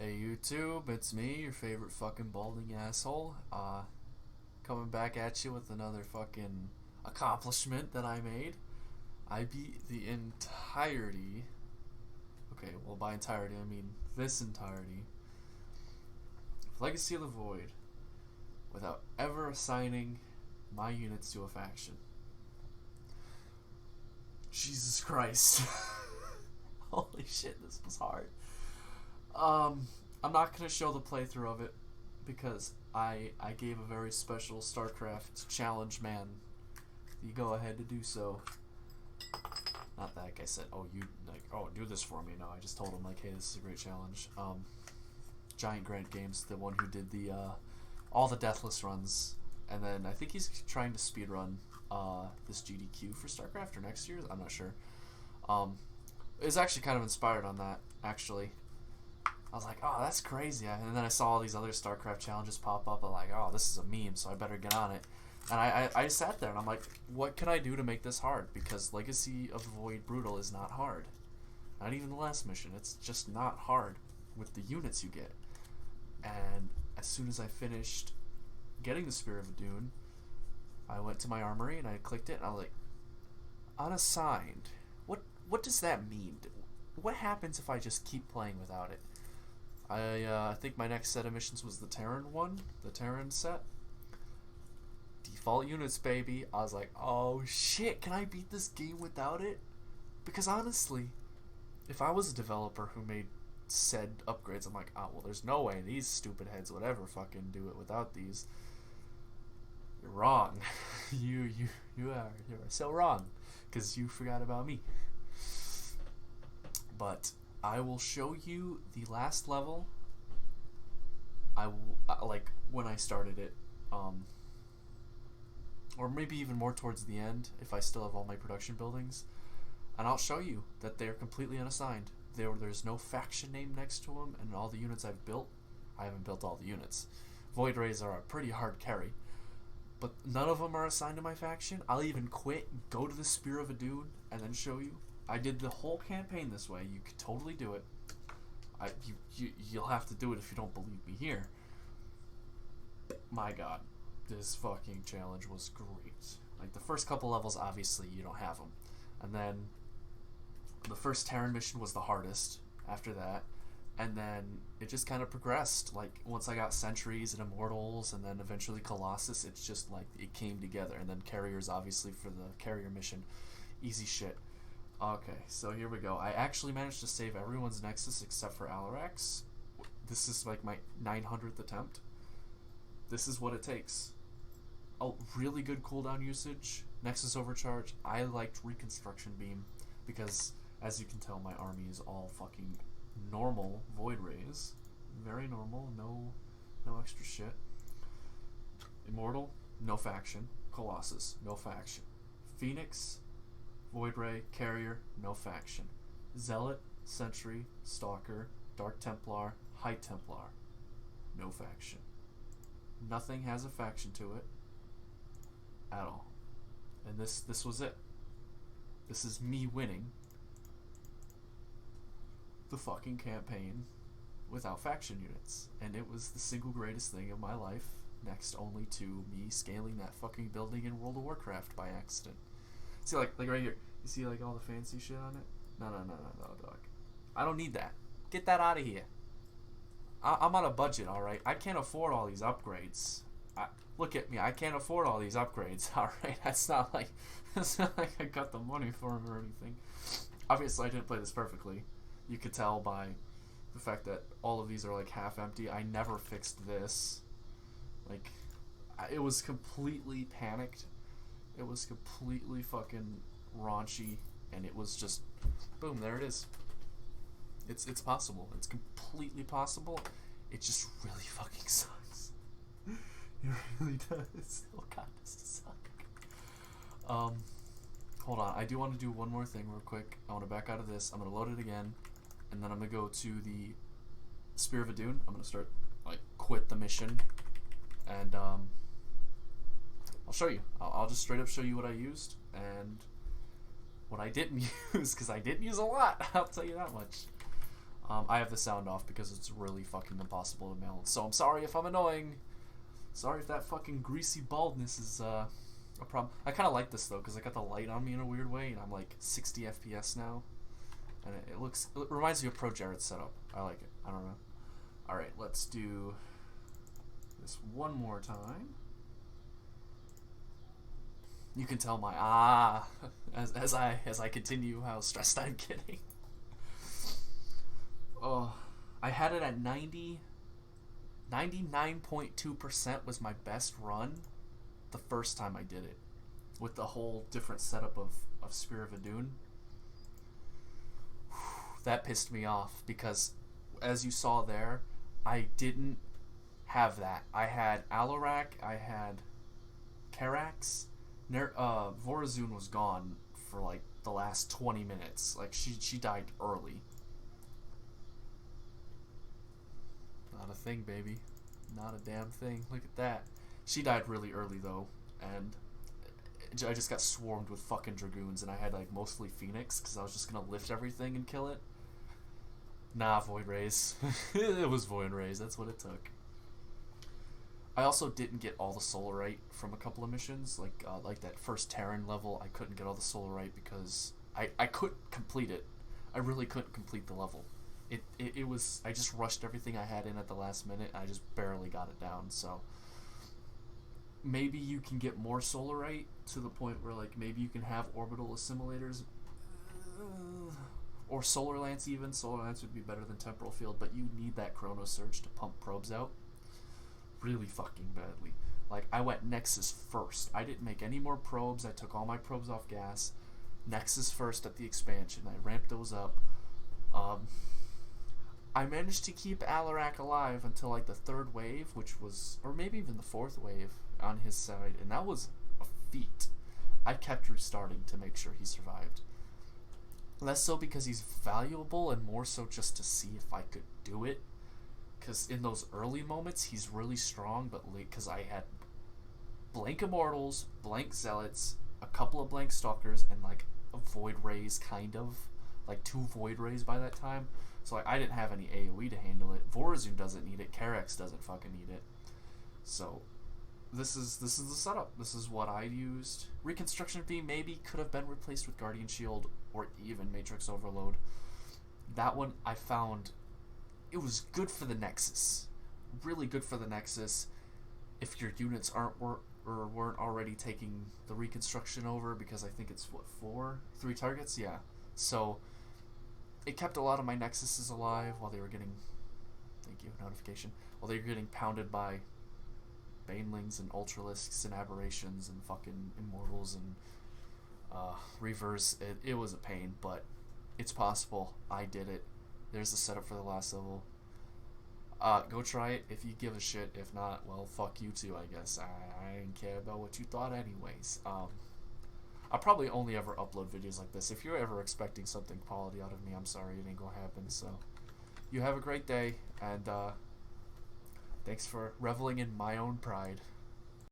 Hey YouTube, it's me, your favorite fucking balding asshole. Coming back at you with another fucking accomplishment that I made. I beat the entirety. Okay, well by entirety I mean this entirety. Legacy of the Void, without ever assigning my units to a faction. Jesus Christ. Holy shit, this was hard. I'm not going to show the playthrough of it because I gave a very special StarCraft challenge man the go ahead to do so. Not that like I said, do this for me. No, I just told him like, hey, this is a great challenge. Giant Grant Games, the one who did the all the deathless runs, and then I think he's trying to speedrun this GDQ for StarCraft or next year. I'm not sure. It's actually kind of inspired on that actually. I was like, oh, that's crazy. And then I saw all these other StarCraft challenges pop up. I'm like, oh, this is a meme, so I better get on it. And I sat there and I'm like, what can I do to make this hard? Because Legacy of the Void Brutal is not hard. Not even the last mission. It's just not hard with the units you get. And as soon as I finished getting the Spear of Dune, I went to my armory and I clicked it and I was like, unassigned. What does that mean? What happens if I just keep playing without it? I think my next set of missions was the Terran one, the Terran set. Default units, baby. I was like, oh shit, can I beat this game without it? Because honestly, if I was a developer who made said upgrades, I'm like, oh well, there's no way these stupid heads would ever fucking do it without these. You're wrong. you are so wrong, because you forgot about me. But I will show you the last level. I will, like when I started it, or maybe even more towards the end if I still have all my production buildings, and I'll show you that they're completely unassigned. There's no faction name next to them, and all the units I've built, I haven't built all the units. Void Rays are a pretty hard carry, but none of them are assigned to my faction. I'll even quit, go to the Spear of Dune, and then show you. I did the whole campaign this way. You could totally do it. You'll have to do it if you don't believe me here. My god, this fucking challenge was great. Like the first couple levels, obviously you don't have them, and then the first Terran mission was the hardest. After that, and then it just kind of progressed. Like once I got Sentries and Immortals, and then eventually Colossus, it's just like it came together. And then Carriers, obviously for the Carrier mission, easy shit. Okay, so here we go. I actually managed to save everyone's Nexus except for Alarax. This is like my 900th attempt. This is what it takes. Oh, really good cooldown usage. Nexus Overcharge. I liked Reconstruction Beam because, as you can tell, my army is all fucking normal Void Rays. Very normal. No extra shit. Immortal. No faction. Colossus. No faction. Phoenix. Void Ray, Carrier, no faction. Zealot, Sentry, Stalker, Dark Templar, High Templar, no faction. Nothing has a faction to it at all. And this was it. This is me winning the fucking campaign without faction units. And it was the single greatest thing of my life, next only to me scaling that fucking building in World of Warcraft by accident. See, like right here. You see, like, all the fancy shit on it? No, dog. I don't need that. Get that out of here. I'm on a budget, alright? I can't afford all these upgrades. Look at me. I can't afford all these upgrades, alright? That's not like I got the money for them or anything. Obviously, I didn't play this perfectly. You could tell by the fact that all of these are, like, half empty. I never fixed this. Like, it was completely panicked. It was completely fucking raunchy, and it was just boom, there it is. It's possible. It's completely possible. It just really fucking sucks. It really does. Oh god, this does suck. Hold on, I do want to do one more thing real quick. I want to back out of this. I'm gonna load it again, and then I'm gonna go to the Spear of Dune. I'm gonna start quit the mission, and I'll show you. I'll just straight up show you what I used and what I didn't use, because I didn't use a lot. I'll tell you that much. I have the sound off because it's really fucking impossible to mount. So I'm sorry if I'm annoying. Sorry if that fucking greasy baldness is a problem. I kind of like this though because I got the light on me in a weird way, and I'm like 60 FPS now, and it reminds me of Pro Jared's setup. I like it. I don't know. All right, let's do this one more time. You can tell my as I continue how stressed I'm getting. Oh, I had it at 99.2% was my best run the first time I did it, with the whole different setup of Spear of Adun. That pissed me off because, as you saw there, I didn't have that. I had Alarak, I had Karax. Vorazun was gone for like the last 20 minutes. Like she died early. Not a thing, baby. Not a damn thing. Look at that. She died really early though, and I just got swarmed with fucking Dragoons, and I had like mostly Phoenix because I was just gonna lift everything and kill it. Nah, Void Rays. It was Void Rays. That's what it took. I also didn't get all the Solarite from a couple of missions, like that first Terran level. I couldn't get all the Solarite because I couldn't complete it. I really couldn't complete the level. It was, I just rushed everything I had in at the last minute, and I just barely got it down. So maybe you can get more Solarite to the point where like maybe you can have orbital assimilators, or Solar Lance even. Solar Lance would be better than Temporal Field, but you need that Chrono Surge to pump probes out really fucking badly. Like, I went Nexus first. I didn't make any more probes. I took all my probes off gas. Nexus first at the expansion. I ramped those up. I managed to keep Alarak alive until like the third wave, which was, or maybe even the fourth wave on his side, and that was a feat. I kept restarting to make sure he survived. Less so because he's valuable, and more so just to see if I could do it. Because in those early moments, he's really strong, but late, because I had blank Immortals, blank Zealots, a couple of blank Stalkers, and like a Void Rays, kind of. Like 2 Void Rays by that time. So like, I didn't have any AoE to handle it. Vorazun doesn't need it. Karax doesn't fucking need it. So this is the setup. This is what I used. Reconstruction Beam maybe could have been replaced with Guardian Shield or even Matrix Overload. That one I found it was good for the Nexus. Really good for the Nexus. If your units weren't already taking the reconstruction over, because I think it's what, 3 targets? Yeah. So it kept a lot of my Nexuses alive while they were getting, thank you, notification, while they were getting pounded by Banelings and Ultralisks and Aberrations and fucking Immortals and Reavers. It was a pain, but it's possible. I did it. There's the setup for the last level. Go try it if you give a shit. If not, well, fuck you too, I guess. I didn't care about what you thought anyways. I'll probably only ever upload videos like this. If you're ever expecting something quality out of me, I'm sorry, it ain't gonna happen. So, you have a great day, and thanks for reveling in my own pride.